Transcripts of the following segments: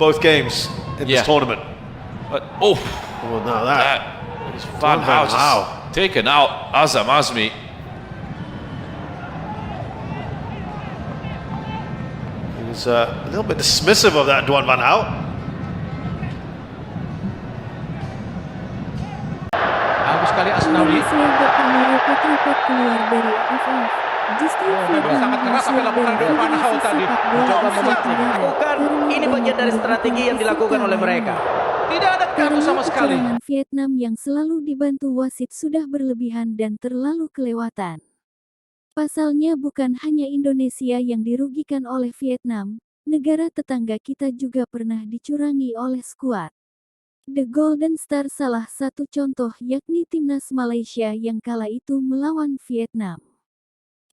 both games in this tournament. But Well, now that is Van Gaal just taken out Azam Azmi. he was a little bit dismissive of that Duan Van Gaal. Bagus sekali Asnawi. keluar dari AFF. Justru sangat keras apa yang dilakukan oleh Van Gaal tadi. Mencoba melakukan ini bagian dari strategi yang dilakukan oleh mereka. Tidak ada kartu sama sekali. Kecurangan Vietnam yang selalu dibantu wasit sudah berlebihan dan terlalu kelewatan. Pasalnya bukan hanya Indonesia yang dirugikan oleh Vietnam, negara tetangga kita juga pernah dicurangi oleh skuad The Golden Star. Salah satu contoh yakni timnas Malaysia yang kala itu melawan Vietnam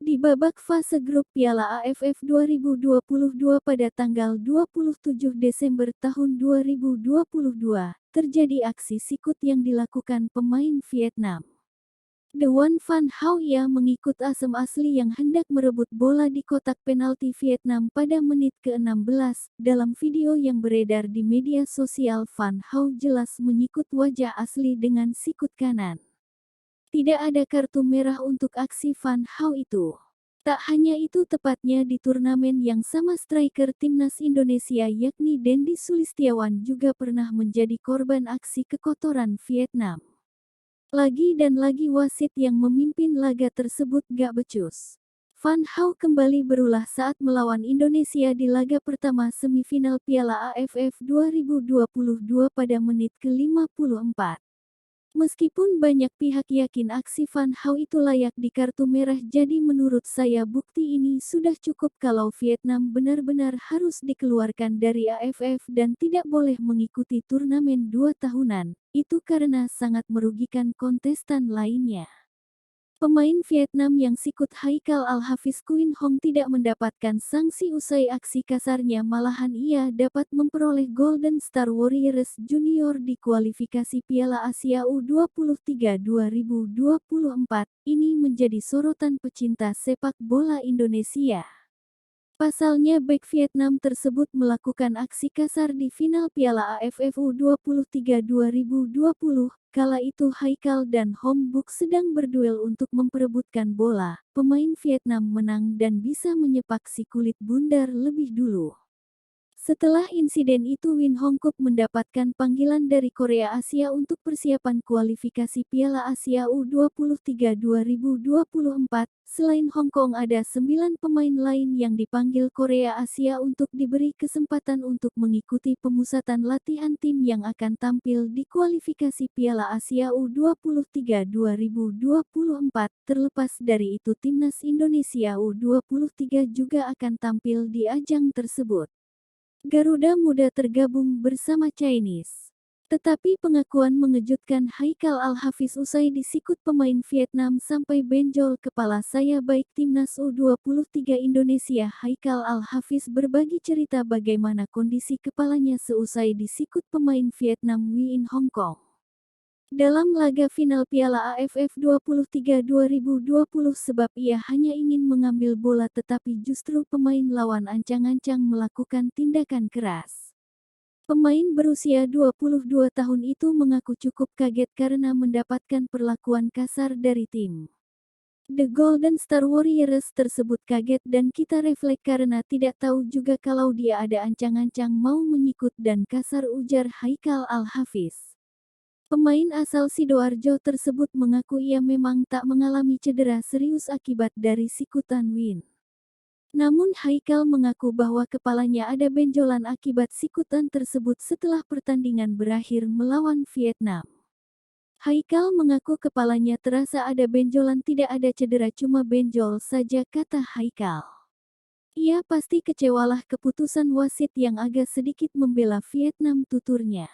di babak fase grup Piala AFF 2022 pada tanggal 27 Desember tahun 2022, terjadi aksi sikut yang dilakukan pemain Vietnam. Duan Van Gaal mengikut Azam Azmi yang hendak merebut bola di kotak penalti Vietnam pada menit ke-16. Dalam video yang beredar di media sosial, Van Gaal jelas menyikut wajah Azmi dengan sikut kanan. Tidak ada kartu merah untuk aksi Van Gaal itu. Tak hanya itu, tepatnya di turnamen yang sama striker timnas Indonesia yakni Dendi Sulistiawan juga pernah menjadi korban aksi kekotoran Vietnam. Lagi dan lagi wasit yang memimpin laga tersebut gak becus. Van Gaal kembali berulah saat melawan Indonesia di laga pertama semifinal Piala AFF 2022 pada menit ke-54. Meskipun banyak pihak yakin aksi Van Gaal itu layak di kartu merah, jadi menurut saya bukti ini sudah cukup kalau Vietnam benar-benar harus dikeluarkan dari AFF dan tidak boleh mengikuti turnamen 2 tahunan. Itu karena sangat merugikan kontestan lainnya. Pemain Vietnam yang sikut Haikal Al-Hafiz Queen Hong tidak mendapatkan sanksi usai aksi kasarnya, malahan ia dapat memperoleh Golden Star Warriors Junior di kualifikasi Piala Asia U23 2024. Ini menjadi sorotan pecinta sepak bola Indonesia. Pasalnya bek Vietnam tersebut melakukan aksi kasar di final Piala AFF U23 2020. Kala itu Haikal dan Hong Buk sedang berduel untuk memperebutkan bola. Pemain Vietnam menang dan bisa menyepak si kulit bundar lebih dulu. Setelah insiden itu, Win Hong Kuk mendapatkan panggilan dari Korea Asia untuk persiapan kualifikasi Piala Asia U23 2024. Selain Hong Kong, ada 9 pemain lain yang dipanggil Korea Asia untuk diberi kesempatan untuk mengikuti pemusatan latihan tim yang akan tampil di kualifikasi Piala Asia U23 2024. Terlepas dari itu, timnas Indonesia U23 juga akan tampil di ajang tersebut. Garuda Muda tergabung bersama Chinese. Tetapi pengakuan mengejutkan Haikal Al-Hafiz usai disikut pemain Vietnam sampai benjol kepala. Saya baik timnas U23 Indonesia. Haikal Al-Hafiz berbagi cerita bagaimana kondisi kepalanya seusai disikut pemain Vietnam Win Hong Kong dalam laga final Piala AFF 23 2020, sebab ia hanya ingin mengambil bola tetapi justru pemain lawan ancang-ancang melakukan tindakan keras. Pemain berusia 22 tahun itu mengaku cukup kaget karena mendapatkan perlakuan kasar dari tim The Golden Star Warriors tersebut. Kaget dan kita refleks karena tidak tahu juga kalau dia ada ancang-ancang mau menyikut dan kasar, ujar Haikal Al-Hafiz. Pemain asal Sidoarjo tersebut mengaku ia memang tak mengalami cedera serius akibat dari sikutan Win. Namun Haikal mengaku bahwa kepalanya ada benjolan akibat sikutan tersebut setelah pertandingan berakhir melawan Vietnam. Haikal mengaku kepalanya terasa ada benjolan, tidak ada cedera, cuma benjol saja, kata Haikal. Ia pasti kecewalah keputusan wasit yang agak sedikit membela Vietnam, tuturnya.